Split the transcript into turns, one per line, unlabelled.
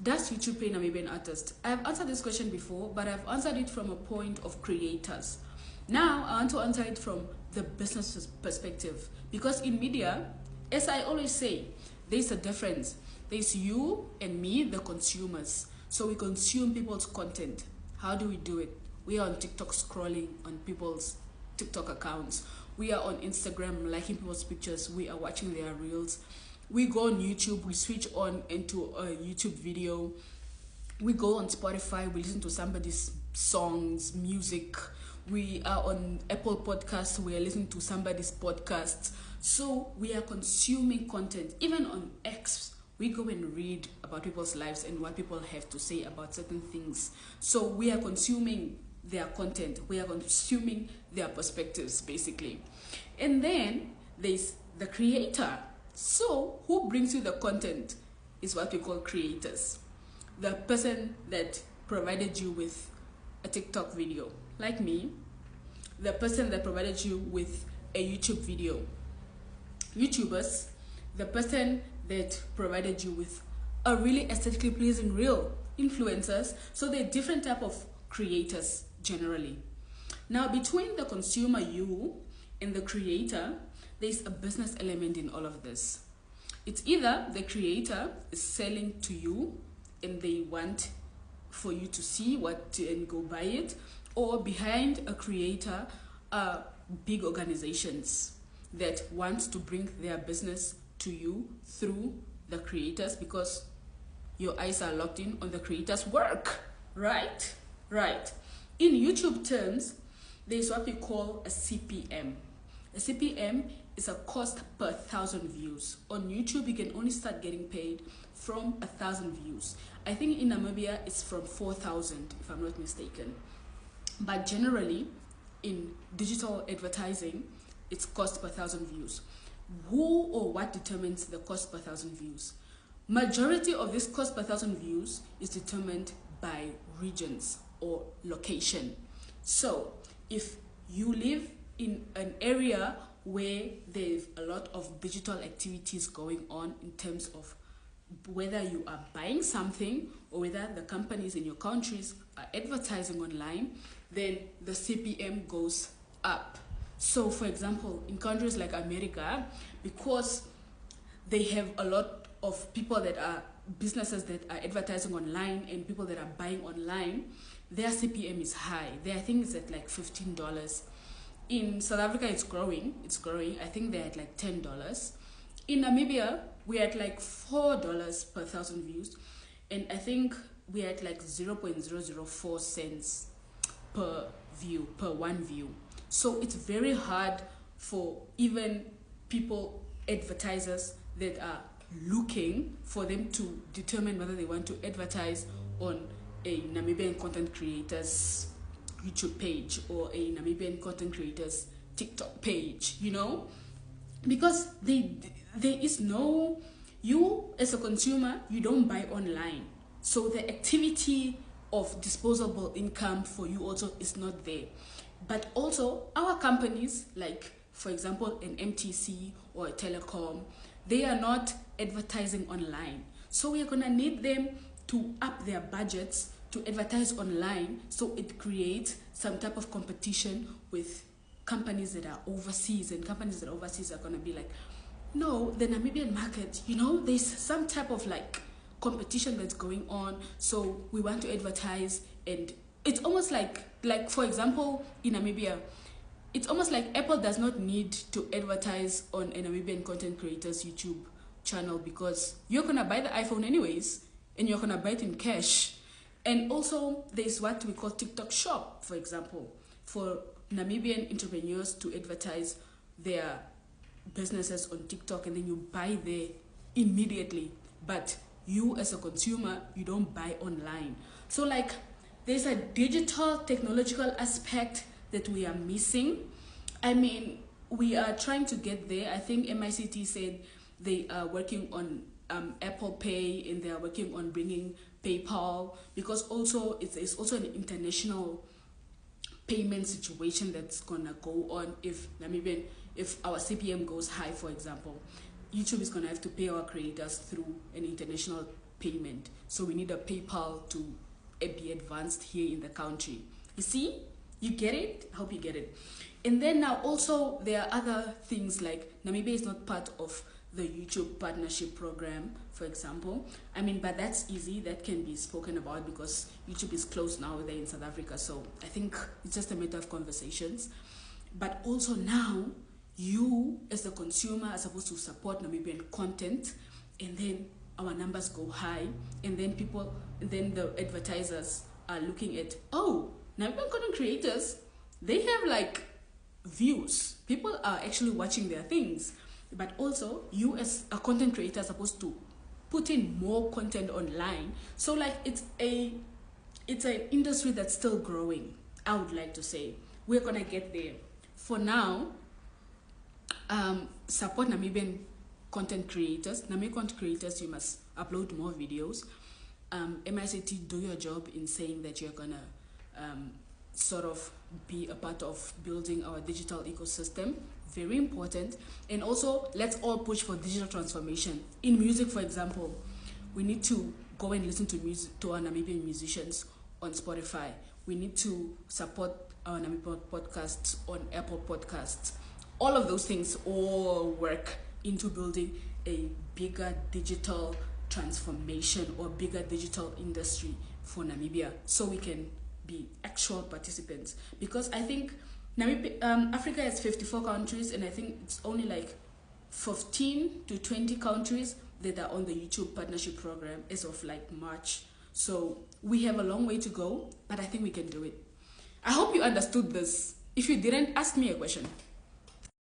Does YouTube pay Namibian artists? I've answered this question before, but I've answered it from a point of creators. Now, I want to answer it from the business perspective. Because in media, as I always say, there's a difference. There's you and me, the consumers. So we consume people's content. How do we do it? We are on TikTok scrolling on people's TikTok accounts. We are on Instagram liking people's pictures. We are watching their reels. We go on YouTube, we switch on into a YouTube video. We go on Spotify, we listen to somebody's songs, music. We are on Apple Podcasts, we are listening to somebody's podcasts. So we are consuming content. Even on X, we go and read about people's lives and what people have to say about certain things. So we are consuming their content. We are consuming their perspectives, basically. And then there's the creator. So who brings you the content is what we call creators. The person that provided you with a TikTok video, like me. The person that provided you with a YouTube video. YouTubers. The person that provided you with a really aesthetically pleasing reel. Influencers. So they're different type of creators generally. Now between the consumer, you, and the creator, there's a business element in all of this. It's either the creator is selling to you and they want for you to see what and go buy it, or behind a creator are big organizations that want to bring their business to you through the creators, because your eyes are locked in on the creator's work, right? Right. In YouTube terms, there's what we call a CPM. A CPM is a cost per 1,000 views. On YouTube, you can only start getting paid from 1,000 views. I think in Namibia, it's from 4,000, if I'm not mistaken. But generally, in digital advertising, it's cost per 1,000 views. Who or what determines the cost per 1,000 views? Majority of this cost per 1,000 views is determined by regions or location. So, if you live in an area where there's a lot of digital activities going on in terms of whether you are buying something or whether the companies in your countries are advertising online, then the CPM goes up. So for example, in countries like America, because they have a lot of people that are businesses that are advertising online and people that are buying online, their CPM is high. I think it's at like $15. In South Africa, it's growing. I think they're at like $10. In Namibia, we're at like $4 per 1,000 views. And I think we're at like 0.004 cents per view, per one view. So it's very hard for even people, advertisers that are looking for them to determine whether they want to advertise on a Namibian content creator's YouTube page or a Namibian content creator's TikTok page, you know, because there is no, you as a consumer, you don't buy online. So the activity of disposable income for you also is not there. But also our companies, like for example, an MTC or a telecom, they are not advertising online. So we are going to need them to up their budgets to advertise online, so it creates some type of competition with companies that are overseas, and companies that are overseas are going to be like, no, the Namibian market, you know, there's some type of like competition that's going on, so we want to advertise. And it's almost like for example, in Namibia, it's almost like Apple does not need to advertise on a Namibian content creator's YouTube channel, because you're going to buy the iPhone anyways, and you're going to buy it in cash. And also, there's what we call TikTok Shop, for example, for Namibian entrepreneurs to advertise their businesses on TikTok, and then you buy there immediately. But you as a consumer, you don't buy online. So like, there's a digital technological aspect that we are missing. I mean, we are trying to get there. I think MICT said they are working on Apple Pay, and they are working on bringing PayPal, because also it's also an international payment situation that's gonna go on if our CPM goes high. For example, YouTube is gonna have to pay our creators through an international payment. So we need a PayPal to be advanced here in the country. You see? You get it? I hope you get it. And then now also there are other things like Namibia is not part of the YouTube partnership program, for example. I mean, but that's easy. That can be spoken about because YouTube is closed now there in South Africa. So I think it's just a matter of conversations. But also now, you as the consumer are supposed to support Namibian content, and then our numbers go high, and then the advertisers are looking at, oh, Namibian content creators, they have like views. People are actually watching their things. But also, you as a content creator are supposed to put in more content online. So like it's an industry that's still growing, I would like to say. We're gonna get there. For now, support Namibian content creators. Namibian content creators, you must upload more videos. MICT, do your job in saying that you're gonna sort of be a part of building our digital ecosystem. Very important. And also, let's all push for digital transformation. In music, for example, we need to go and listen to music, to our Namibian musicians on Spotify. We need to support our Namibian podcasts on Apple Podcasts. All of those things all work into building a bigger digital transformation or bigger digital industry for Namibia, so we can be actual participants. Because I think Africa has 54 countries, and I think it's only like 15 to 20 countries that are on the YouTube partnership program as of like March. So we have a long way to go, but I think we can do it. I hope you understood this. If you didn't, ask me a question.